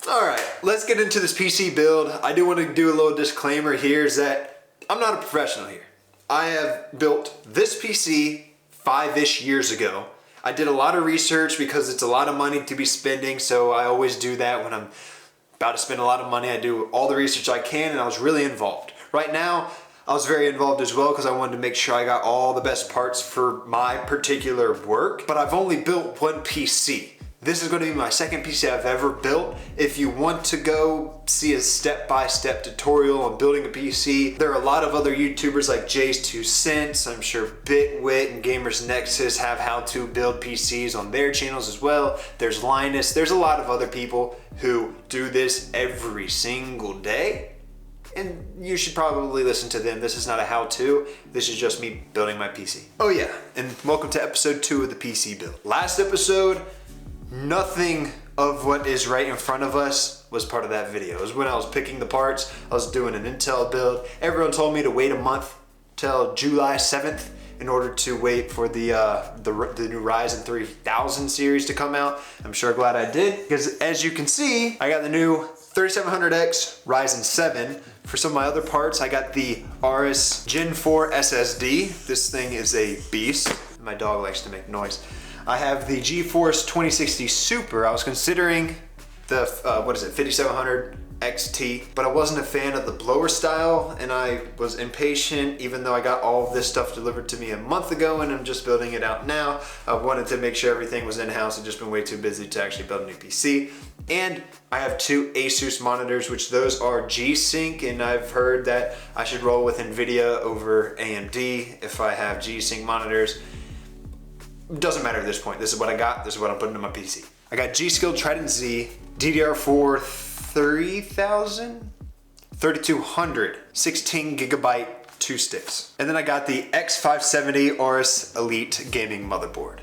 All right, let's get into this PC build. I do want to do a little disclaimer here is that I'm not a professional here. I have built this PC 5-ish years ago. I did a lot of research because it's a lot of money to be spending, so I always do that when I'm about to spend a lot of money. I do all the research I can, and I was really involved. Right now, I was very involved as well because I wanted to make sure I got all the best parts for my particular work, but I've only built one PC. This is going to be my second PC I've ever built. If you want to go see a step-by-step tutorial on building a PC, there are a lot of other YouTubers like Jay's 2 Cents, I'm sure Bitwit and Gamers Nexus have how to build PCs on their channels as well. There's Linus, there's a lot of other people who do this every single day. And you should probably listen to them. This is not a how-to, this is just me building my PC. Oh yeah, and welcome to episode 2 of the PC build. Last episode, nothing of what is right in front of us was part of that video. It was when I was picking the parts, I was doing an Intel build. Everyone told me to wait a month till July 7th in order to wait for the new Ryzen 3000 series to come out. I'm sure glad I did, because as you can see, I got the new 3700X Ryzen 7. For some of my other parts, I got the Aorus Gen 4 SSD. This thing is a beast. My dog likes to make noise. I have the GeForce 2060 Super. I was considering the, 5700 XT, but I wasn't a fan of the blower style, and I was impatient even though I got all of this stuff delivered to me a month ago and I'm just building it out now. I wanted to make sure everything was in-house. I've just been way too busy to actually build a new PC. And I have 2 Asus monitors, which those are G-Sync, and I've heard that I should roll with Nvidia over AMD if I have G-Sync monitors. Doesn't matter at this point. This is what I got. This is what I'm putting in my PC. I got G.Skill Trident Z DDR4-3200 16 gigabyte 2 sticks. And then I got the X570 Aorus Elite gaming motherboard.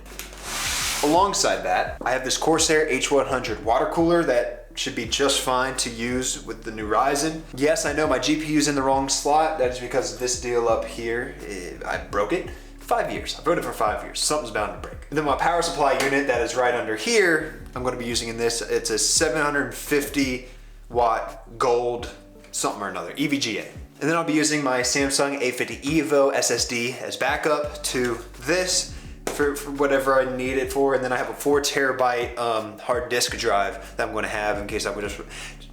Alongside that, I have this Corsair H100 water cooler that should be just fine to use with the new Ryzen. Yes, I know my GPU's in the wrong slot. That is because of this deal up here. I broke it. 5 years. I've rode it for 5 years. Something's bound to break. And then my power supply unit that is right under here, I'm going to be using in this. It's a 750 watt gold something or another, EVGA. And then I'll be using my Samsung A50 EVO SSD as backup to this for whatever I need it for. And then I have a 4 terabyte hard disk drive that I'm going to have in case I would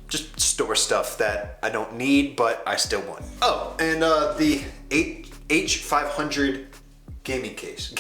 just store stuff that I don't need, but I still want. Oh, and the H500 gaming case.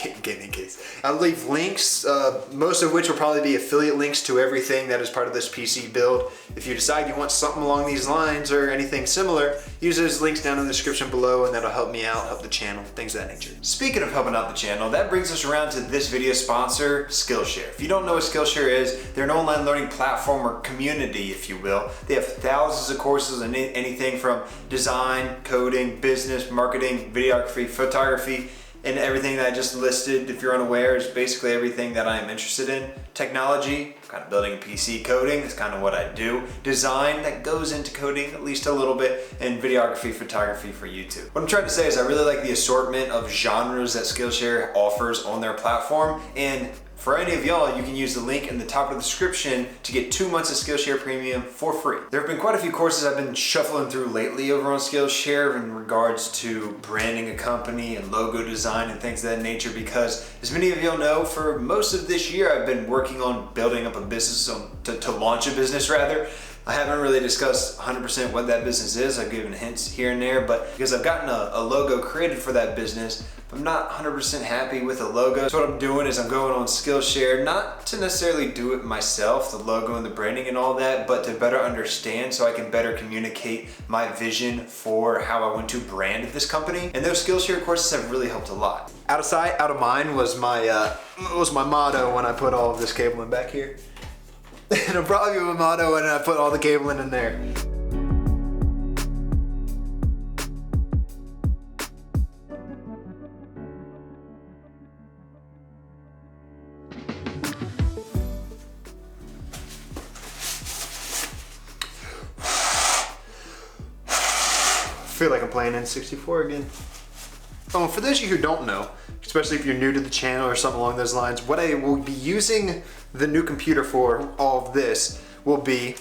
I'll leave links, most of which will probably be affiliate links to everything that is part of this PC build. If you decide you want something along these lines or anything similar, use those links down in the description below, and that'll help me out, help the channel, things of that nature. Speaking of helping out the channel, that brings us around to this video sponsor, Skillshare. If you don't know what Skillshare is, they're an online learning platform or community, if you will. They have thousands of courses on anything from design, coding, business, marketing, videography, photography, and everything that I just listed, if you're unaware, is basically everything that I am interested in. Technology, kind of building a PC, coding, is kind of what I do. Design, that goes into coding at least a little bit, and videography, photography for YouTube. What I'm trying to say is I really like the assortment of genres that Skillshare offers on their platform, and for any of y'all, you can use the link in the top of the description to get 2 months of Skillshare Premium for free. There have been quite a few courses I've been shuffling through lately over on Skillshare in regards to branding a company and logo design and things of that nature, because as many of y'all know, for most of this year I've been working on building up a business, to launch a business rather. I haven't really discussed 100% what that business is. I've given hints here and there, but because I've gotten a logo created for that business, I'm not 100% happy with the logo. So what I'm doing is I'm going on Skillshare, not to necessarily do it myself, the logo and the branding and all that, but to better understand so I can better communicate my vision for how I want to brand this company. And those Skillshare courses have really helped a lot. Out of sight, out of mind was my motto when I put all of this cabling back here. It'll probably be my motto when I put all the cabling in there. I feel like I'm playing N64 again. Oh, for those of you who don't know, especially if you're new to the channel or something along those lines, what I will be using the new computer for all of this will be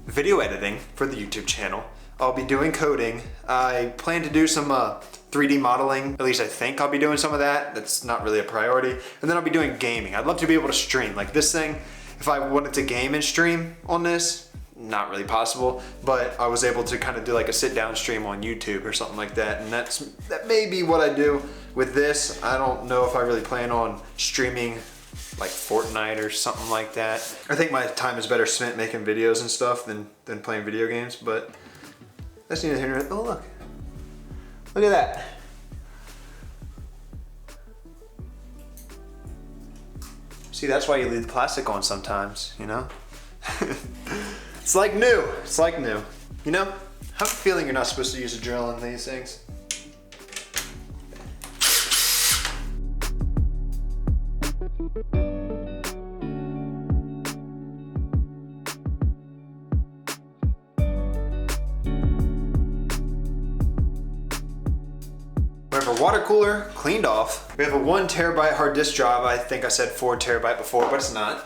video editing for the YouTube channel. I'll be doing coding. I plan to do some 3D modeling. At least I think I'll be doing some of that. That's not really a priority. And then I'll be doing gaming. I'd love to be able to stream. Like this thing, if I wanted to game and stream on this, not really possible, but I was able to kind of do like a sit down stream on YouTube or something like that. And that may be what I do with this. I don't know if I really plan on streaming like Fortnite or something like that. I think my time is better spent making videos and stuff than playing video games, but that's neither here nor there. Oh, look. Look at that. See, that's why you leave the plastic on sometimes, you know? It's like new. It's like new. You know? I have a feeling you're not supposed to use a drill in these things. We have our water cooler cleaned off. We have a 1 terabyte hard disk drive. I think I said 4 terabyte before, but it's not.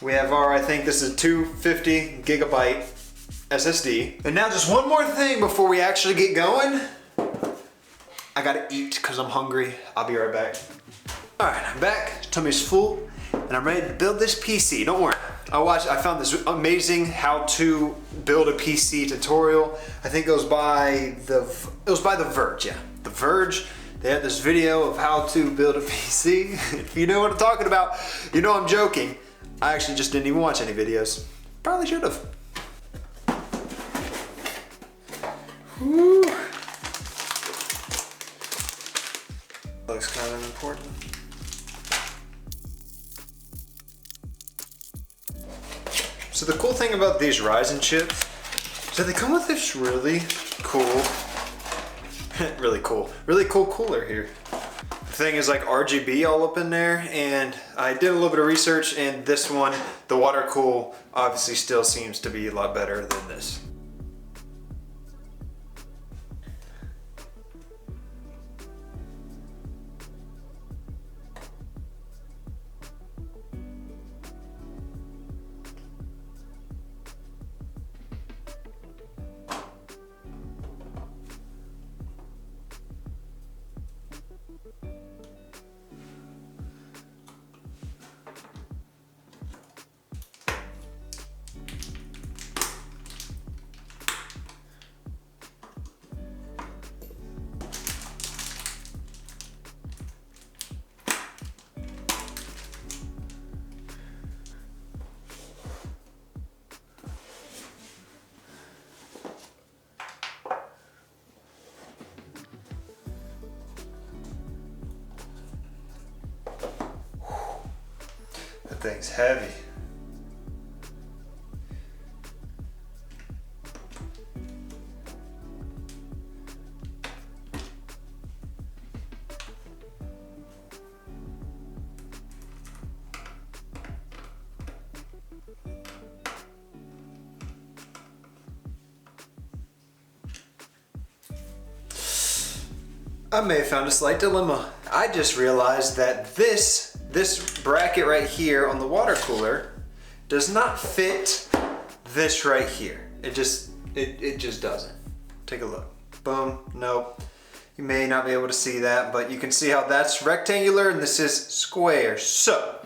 We have our, I think this is 250 gigabyte SSD. And now just one more thing before we actually get going. I gotta eat because I'm hungry. I'll be right back. All right, I'm back. Tummy's full, and I'm ready to build this PC. Don't worry. I found this amazing how to build a PC tutorial. I think it was by The Verge, yeah. The Verge, they had this video of how to build a PC. If you know what I'm talking about, you know I'm joking. I actually just didn't even watch any videos. Probably should have. Whew. Looks kind of important. So the cool thing about these Ryzen chips is that they come with this really cool really cool cooler here. The thing is like RGB all up in there, and I did a little bit of research, and this one, the water cool, obviously still seems to be a lot better than this. That thing's heavy. I may have found a slight dilemma. I just realized that this bracket right here on the water cooler does not fit this right here. It just doesn't. Take a look. Boom, nope. You may not be able to see that, but you can see how that's rectangular and this is square. So,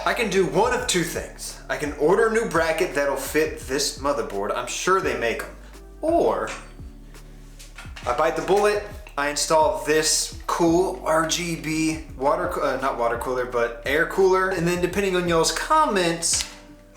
I can do one of two things. I can order a new bracket that'll fit this motherboard. I'm sure they make them. Or, I bite the bullet, I install this cool RGB not water cooler, but air cooler. And then depending on y'all's comments,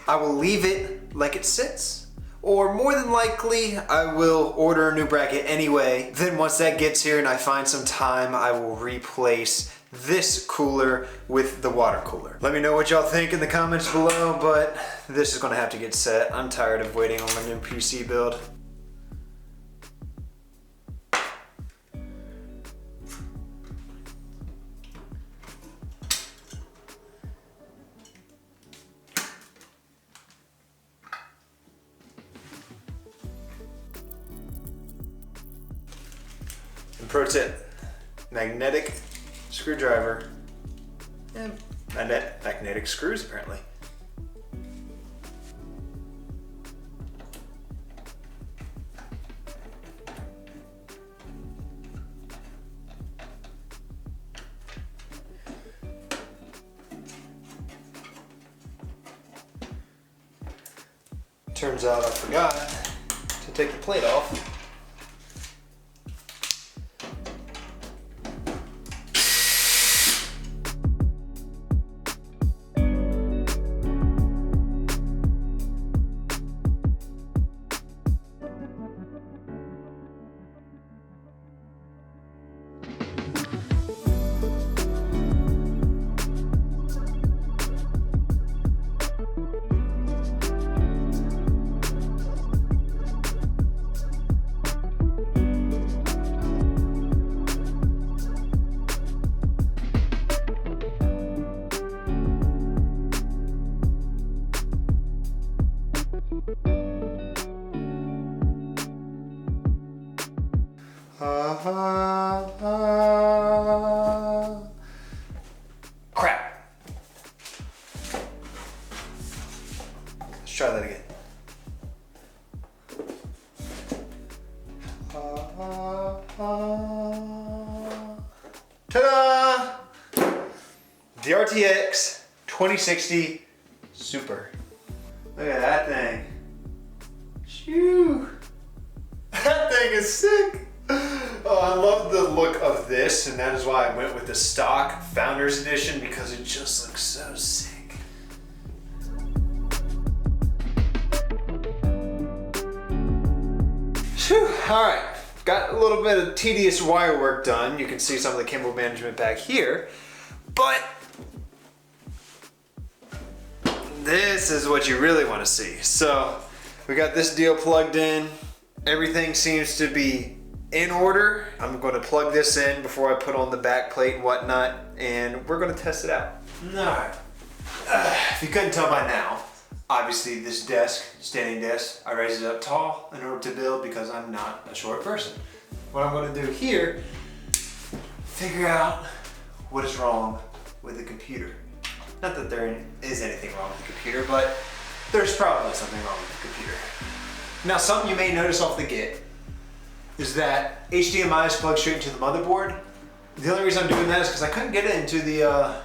I will leave it like it sits. Or more than likely, I will order a new bracket anyway. Then once that gets here and I find some time, I will replace this cooler with the water cooler. Let me know what y'all think in the comments below, but this is gonna have to get set. I'm tired of waiting on my new PC build. Pro tip, magnetic screwdriver and magnetic screws apparently. Turns out I forgot to take the plate off. Crap. Let's try that again. Ta-da! The RTX 2060 Super. Look at that thing. Shoo! That thing is sick! Oh, I love the look of this, and that is why I went with the stock Founders Edition, because it just looks so sick. Whew, alright, got a little bit of tedious wire work done. You can see some of the cable management back here, but this is what you really want to see. So, we got this deal plugged in. Everything seems to be in order. I'm going to plug this in before I put on the back plate and whatnot, and we're going to test it out. Alright. If you couldn't tell by now, obviously this desk, standing desk, I raised it up tall in order to build because I'm not a short person. What I'm going to do here, figure out what is wrong with the computer. Not that there is anything wrong with the computer, but there's probably something wrong with the computer. Now, something you may notice off the get is that HDMI is plugged straight into the motherboard. The only reason I'm doing that is because I couldn't get it into the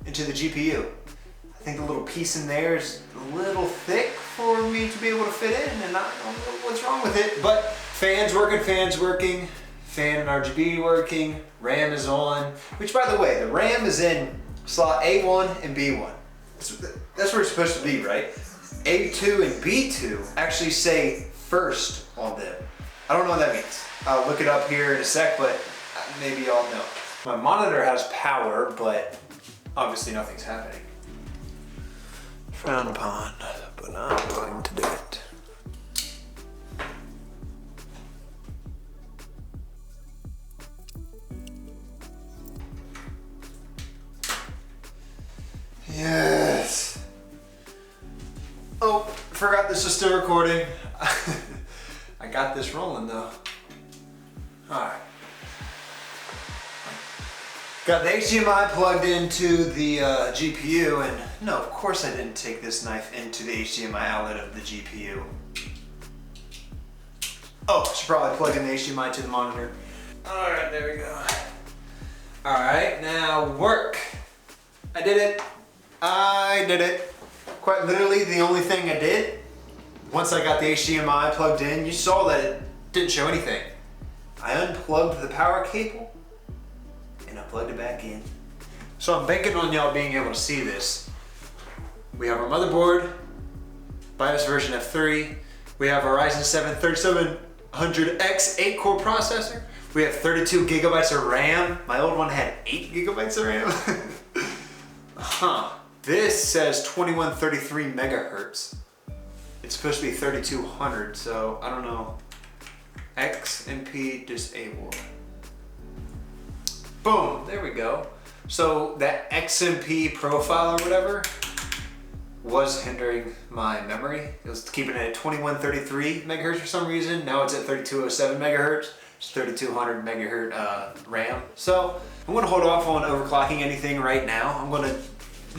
GPU. I think the little piece in there is a little thick for me to be able to fit in, and I don't know what's wrong with it. But fans working, fan and RGB working, RAM is on. Which, by the way, the RAM is in slot A1 and B1. That's where it's supposed to be, right? A2 and B2 actually say first on them. I don't know what that means. I'll look it up here in a sec, but maybe y'all know. My monitor has power, but obviously nothing's happening. Frowned upon, but I'm going to do it. Yes. Oh, forgot this is still recording. I got this rolling though. Alright. Got the HDMI plugged into the GPU, and no, of course I didn't take this knife into the HDMI outlet of the GPU. Oh, I should probably plug in the HDMI to the monitor. Alright, there we go. Alright, now work. I did it. I did it. Quite literally the only thing I did, once I got the HDMI plugged in, you saw that it didn't show anything. I unplugged the power cable and I plugged it back in. So I'm banking on y'all being able to see this. We have our motherboard, BIOS version F3. We have our Ryzen 7 3700X 8-core processor. We have 32 gigabytes of RAM. My old one had 8 gigabytes of RAM. This says 2133 megahertz. It's supposed to be 3200, so I don't know. XMP disabled. Boom, there we go. So that XMP profile or whatever was hindering my memory. It was keeping it at 2133 megahertz for some reason. Now it's at 3207 megahertz. It's 3200 megahertz RAM. So I'm gonna hold off on overclocking anything right now. I'm gonna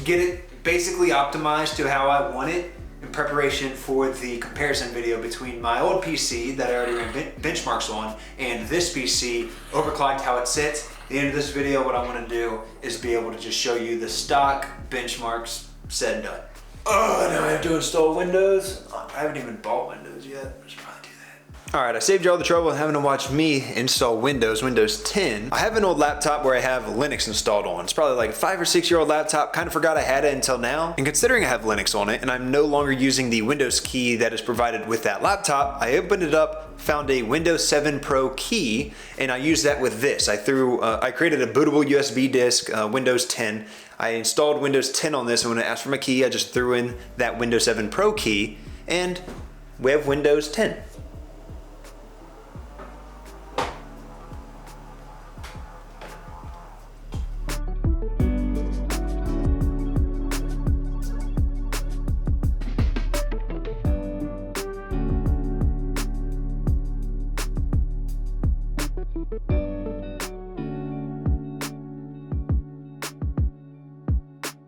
get it basically optimized to how I want it in preparation for the comparison video between my old PC that I already ran benchmarks on and this PC, overclocked how it sits. At the end of this video, what I want to do is be able to just show you the stock benchmarks said and done. Oh, now I have to install Windows on my I haven't even bought Windows yet. I should probably do that. Alright, I saved you all the trouble of having to watch me install Windows 10. I have an old laptop where I have Linux installed on. It's probably like a 5 or 6 year old laptop. Kind of forgot I had it until now. And considering I have Linux on it and I'm no longer using the Windows key that is provided with that laptop, I opened it up, found a Windows 7 Pro key, and I used that with this. I created a bootable USB disk, Windows 10. I installed Windows 10 on this, and when I asked for my key, I just threw in that Windows 7 Pro key, and we have Windows 10.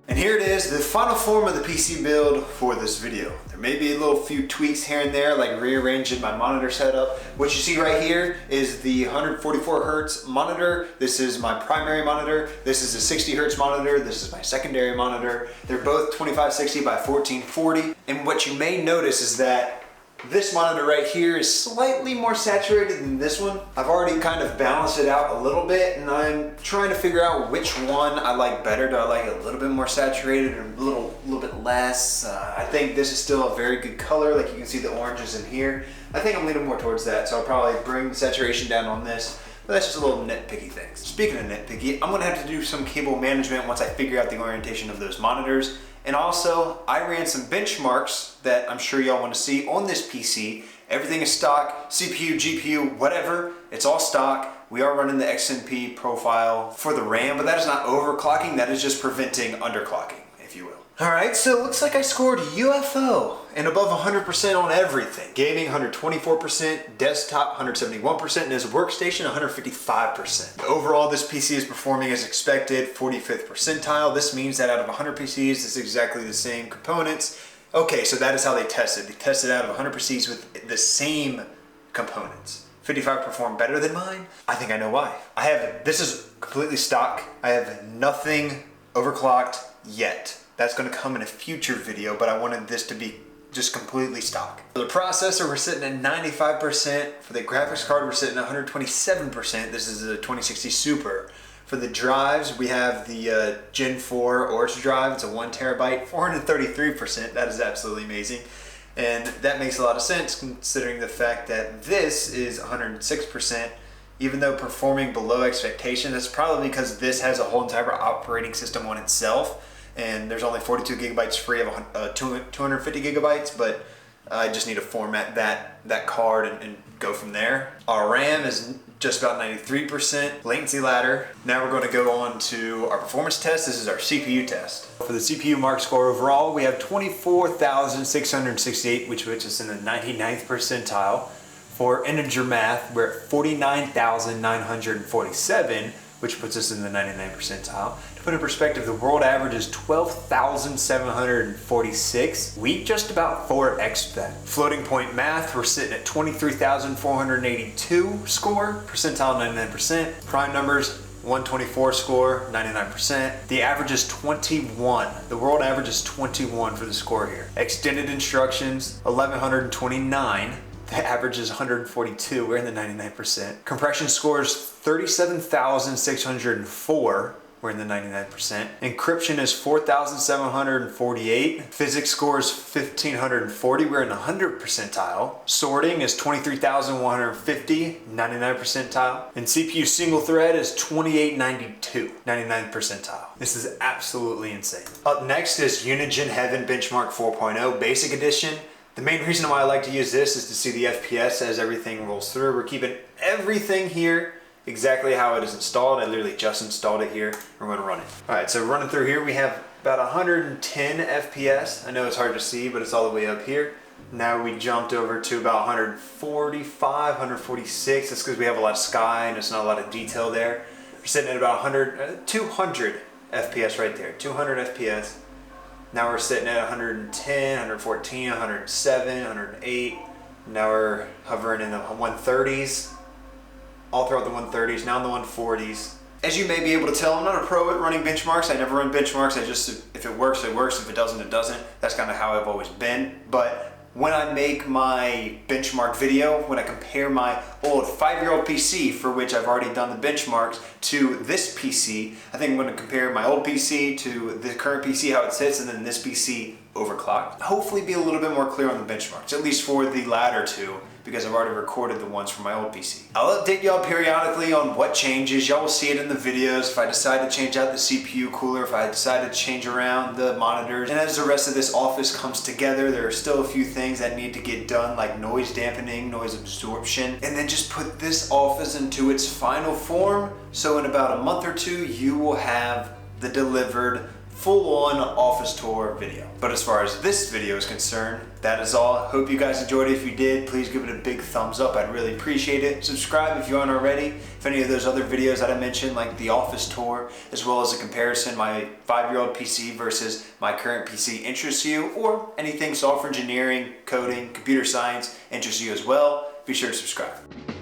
And here it is, the final form of the PC build for this video. There may be a little few tweaks here and there, like rearranging my monitor setup. What you see right here is the 144 Hertz monitor. This is my primary monitor. This is a 60 Hertz monitor. This is my secondary monitor. They're both 2560 by 1440. And what you may notice is that this monitor right here is slightly more saturated than this one. I've already kind of balanced it out a little bit, and I'm trying to figure out which one I like better. Do I like it a little bit more saturated or a little bit less? I think this is still a very good color. Like you can see the oranges in here. I think I'm leaning more towards that, so I'll probably bring the saturation down on this. But that's just a little nitpicky thing. Speaking of nitpicky, I'm gonna have to do some cable management once I figure out the orientation of those monitors. And also, I ran some benchmarks that I'm sure y'all want to see on this PC. Everything is stock, CPU, GPU, whatever. It's all stock. We are running the XMP profile for the RAM, but that is not overclocking. That is just preventing underclocking, if you will. All right, so it looks like I scored UFO and above 100% on everything. Gaming, 124%, desktop, 171%, and as a workstation, 155%. Overall, this PC is performing as expected, 45th percentile. This means that out of 100 PCs, it's exactly the same components. Okay, so that is how they tested. They tested out of 100 PCs with the same components. 55 performed better than mine. I think I know why. This is completely stock. I have nothing overclocked yet. That's going to come in a future video, but I wanted this to be just completely stock. For the processor, we're sitting at 95%. For the graphics card, we're sitting at 127%. This is a 2060 Super. For the drives, we have the Gen 4 Aorus drive. It's a 1 terabyte, 433%. That is absolutely amazing. And that makes a lot of sense considering the fact that this is 106%. Even though performing below expectation, that's probably because this has a whole entire operating system on itself. And there's only 42 gigabytes free of 250 gigabytes, but I just need to format that card and go from there. Our RAM is just about 93%. Latency ladder. Now we're going to go on to our performance test. This is our CPU test. For the CPU mark score overall, we have 24,668, which puts us in the 99th percentile. For integer math, we're at 49,947, which puts us in the 99th percentile. To put in perspective, the world average is 12,746. We just about 4x that. Floating point math, we're sitting at 23,482 score, percentile 99%. Prime numbers, 124 score, 99%. The average is 21. The world average is 21 for the score here. Extended instructions, 1,129. The average is 142, we're in the 99%. Compression scores 37,604, we're in the 99%. Encryption is 4,748. Physics scores 1,540, we're in the 100th percentile. Sorting is 23,150, 99th percentile. And CPU single thread is 2892, 99th percentile. This is absolutely insane. Up next is Unigine Heaven Benchmark 4.0 Basic Edition. The main reason why I like to use this is to see the FPS as everything rolls through. We're keeping everything here exactly how it is installed. I literally just installed it here. We're going to run it. All right, so running through here, we have about 110 FPS. I know it's hard to see, but it's all the way up here. Now we jumped over to about 145, 146. That's because we have a lot of sky and there's not a lot of detail there. We're sitting at about 200 FPS right there, 200 FPS. Now we're sitting at 110, 114, 107, 108. Now we're hovering in the 130s, all throughout the 130s, now in the 140s. As you may be able to tell, I'm not a pro at running benchmarks. I never run benchmarks. If it works, it works. If it doesn't, it doesn't. That's kind of how I've always been. But when I make my benchmark video, when I compare my old 5-year-old PC, for which I've already done the benchmarks, to this PC, I think I'm going to compare my old PC to the current PC, how it sits, and then this PC overclocked. Hopefully be a little bit more clear on the benchmarks, at least for the latter two, because I've already recorded the ones from my old PC. I'll update y'all periodically on what changes. Y'all will see it in the videos if I decide to change out the CPU cooler, if I decide to change around the monitors. And as the rest of this office comes together, there are still a few things that need to get done, like noise dampening, noise absorption, and then just put this office into its final form. So in about a month or two, you will have the delivered full-on office tour video. But as far as this video is concerned, that is all. Hope you guys enjoyed it. If you did, please give it a big thumbs up. I'd really appreciate it. Subscribe if you aren't already. If any of those other videos that I mentioned, like the office tour, as well as a comparison, my 5-year-old PC versus my current PC interests you, or anything software engineering, coding, computer science interests you as well, be sure to subscribe.